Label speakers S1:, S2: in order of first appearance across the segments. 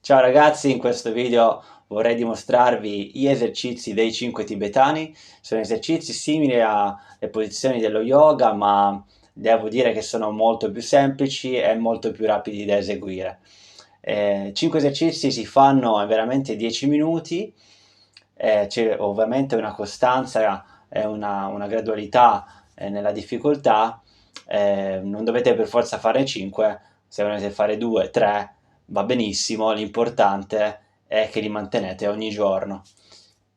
S1: Ciao ragazzi, in questo video vorrei dimostrarvi gli esercizi dei 5 tibetani. Sono esercizi simili alle posizioni dello yoga, ma devo dire che sono molto più semplici e molto più rapidi da eseguire. 5 esercizi si fanno in veramente 10 minuti, c'è ovviamente una costanza e una gradualità nella difficoltà. Non dovete per forza fare 5, se volete fare 2, 3 va benissimo, l'importante è che li mantenete ogni giorno.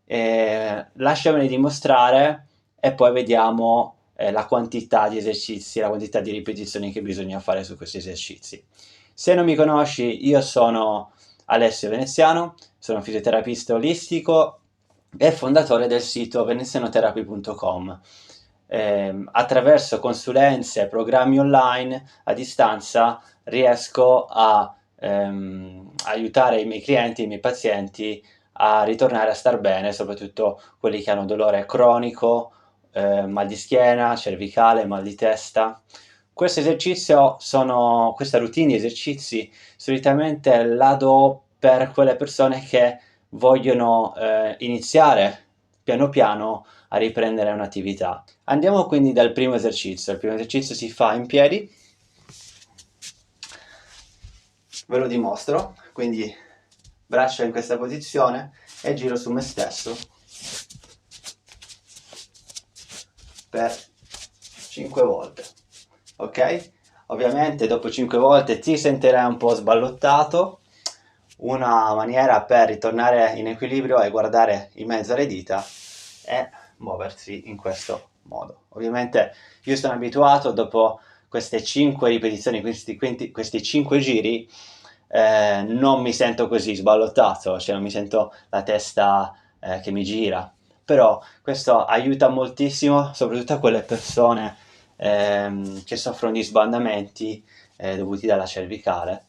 S1: Lasciameli dimostrare e poi vediamo la quantità di esercizi, la quantità di ripetizioni che bisogna fare su questi esercizi. Se non mi conosci, io sono Alessio Veneziano, sono fisioterapista olistico e fondatore del sito venezianotherapy.com. Attraverso consulenze e programmi online a distanza riesco a aiutare i miei clienti, i miei pazienti a ritornare a star bene, soprattutto quelli che hanno dolore cronico, mal di schiena, cervicale, mal di testa. Questa routine di esercizi solitamente la do per quelle persone che vogliono iniziare piano piano a riprendere un'attività. Andiamo quindi dal primo esercizio. Il primo esercizio si fa in piedi. Ve lo dimostro, quindi braccia in questa posizione e giro su me stesso per 5 volte, ok? Ovviamente dopo 5 volte ti sentirai un po' sballottato. Una maniera per ritornare in equilibrio è guardare in mezzo alle dita e muoversi in questo modo. Ovviamente io sono abituato dopo queste 5 ripetizioni, questi 5 giri, non mi sento così sballottato, cioè non mi sento la testa che mi gira, però questo aiuta moltissimo soprattutto a quelle persone che soffrono di sbandamenti dovuti dalla cervicale.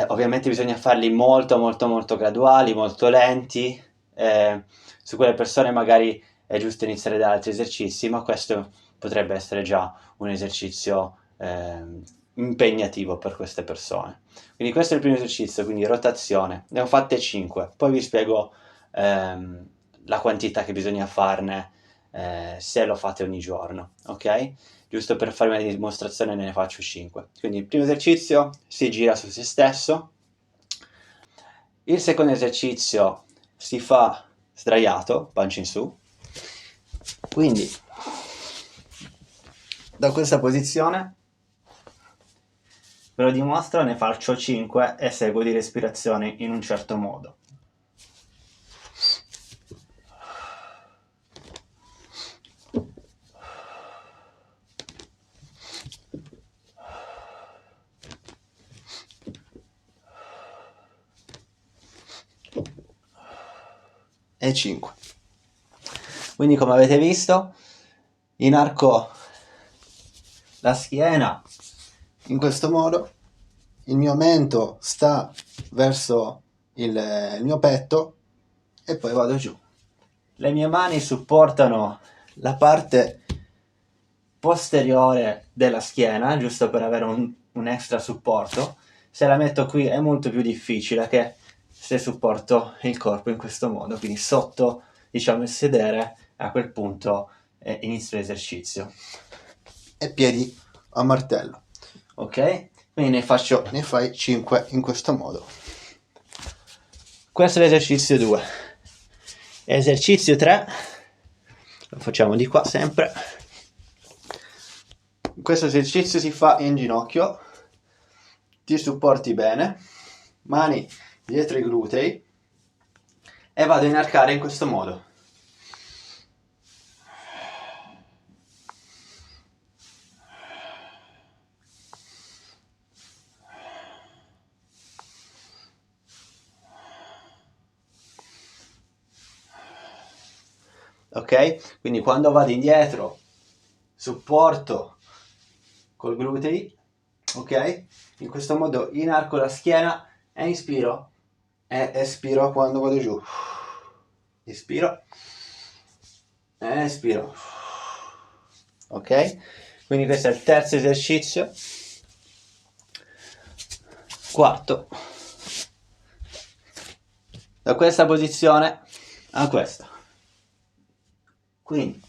S1: Ovviamente bisogna farli molto graduali, molto lenti. Su quelle persone magari è giusto iniziare da altri esercizi, ma questo potrebbe essere già un esercizio impegnativo per queste persone. Quindi questo è il primo esercizio, quindi rotazione. Ne ho fatte 5, poi vi spiego la quantità che bisogna farne se lo fate ogni giorno, ok? Giusto per farmi una dimostrazione ne faccio 5. Quindi il primo esercizio si gira su se stesso, il secondo esercizio si fa sdraiato, pancia in su, quindi da questa posizione ve lo dimostro, ne faccio 5 e seguo di respirazione in un certo modo. E 5. Quindi come avete visto inarco la schiena in questo modo, il mio mento sta verso il mio petto e poi vado giù. Le mie mani supportano la parte posteriore della schiena, giusto per avere un extra supporto. Se la metto qui è molto più difficile che se supporto il corpo in questo modo, quindi sotto, diciamo, il sedere, a quel punto inizio l'esercizio. E piedi a martello, ok? Quindi ne fai 5 in questo modo. Questo è l'esercizio 2. Esercizio 3, lo facciamo di qua sempre. Questo esercizio si fa in ginocchio, ti supporti bene, mani dietro i glutei e vado a inarcare in questo modo. Ok? Quindi quando vado indietro supporto col glutei, ok? In questo modo inarco la schiena e inspiro e espiro quando vado giù. Inspiro e espiro. Ok? Quindi questo è il terzo esercizio. Quarto. da questa posizione a questa. Quindi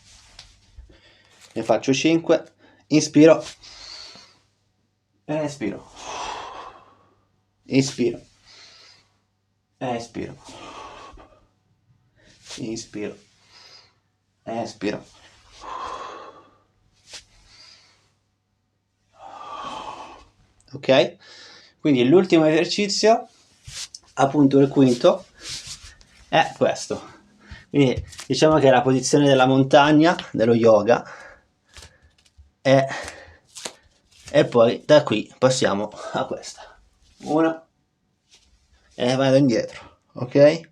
S1: ne faccio 5, inspiro e espiro, inspiro e espiro, inspiro e espiro. Ok? Quindi l'ultimo esercizio, appunto il quinto, è questo. Quindi diciamo che la posizione della montagna, dello yoga, e poi da qui passiamo a questa. Una e vado indietro, ok?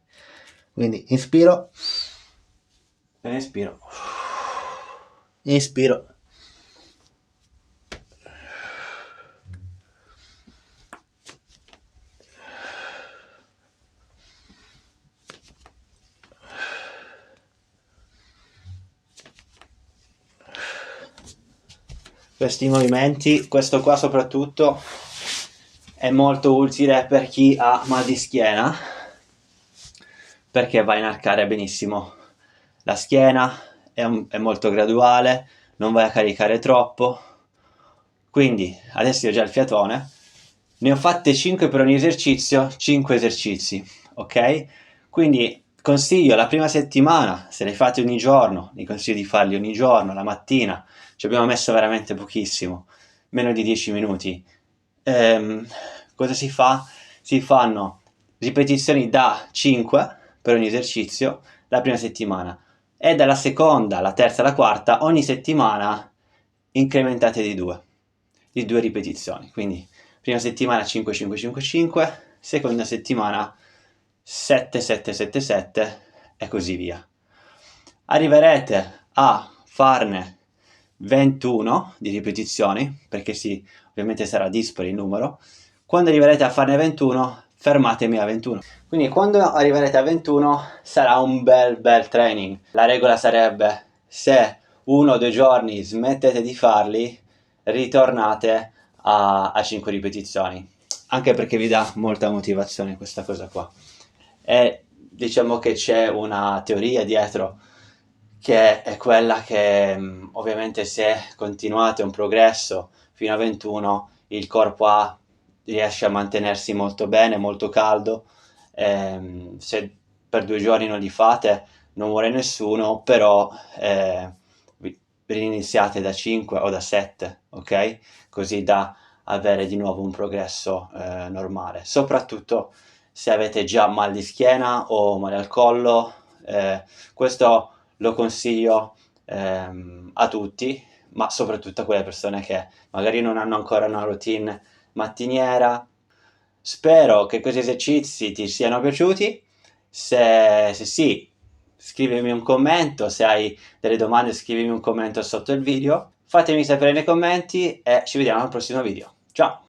S1: Quindi inspiro e espiro. Inspiro. Questi movimenti, questo qua soprattutto, è molto utile per chi ha mal di schiena, perché va a inarcare benissimo la schiena, è molto graduale, non vai a caricare troppo. Quindi adesso ho già il fiatone, ne ho fatte 5 per ogni esercizio, 5 esercizi, ok? Quindi consiglio la prima settimana, se li fate ogni giorno, vi consiglio di farli ogni giorno, la mattina, ci abbiamo messo veramente pochissimo, meno di 10 minuti. Cosa si fa? Si fanno ripetizioni da 5 per ogni esercizio la prima settimana e dalla seconda, la terza e la quarta ogni settimana incrementate di 2 ripetizioni. Quindi prima settimana 5 5 5 5, seconda settimana 7 7 7 7 e così via. Arriverete a farne 21 di ripetizioni, perché sì, ovviamente sarà dispari il numero. Quando arriverete a farne 21, fermatemi a 21. Quindi quando arriverete a 21 sarà un bel training. La regola sarebbe, se 1 o 2 giorni smettete di farli, ritornate a 5 ripetizioni, anche perché vi dà molta motivazione questa cosa qua. E diciamo che c'è una teoria dietro, che è quella che ovviamente se continuate un progresso fino a 21, il corpo riesce a mantenersi molto bene, molto caldo. Se per 2 giorni non li fate non muore nessuno, però riniziate da 5 o da 7, ok? Così da avere di nuovo un progresso normale. Soprattutto se avete già mal di schiena o male al collo, questo lo consiglio a tutti, ma soprattutto a quelle persone che magari non hanno ancora una routine mattiniera. Spero che questi esercizi ti siano piaciuti. Se sì, scrivimi un commento, se hai delle domande scrivimi un commento sotto il video, fatemi sapere nei commenti e ci vediamo al prossimo video. Ciao!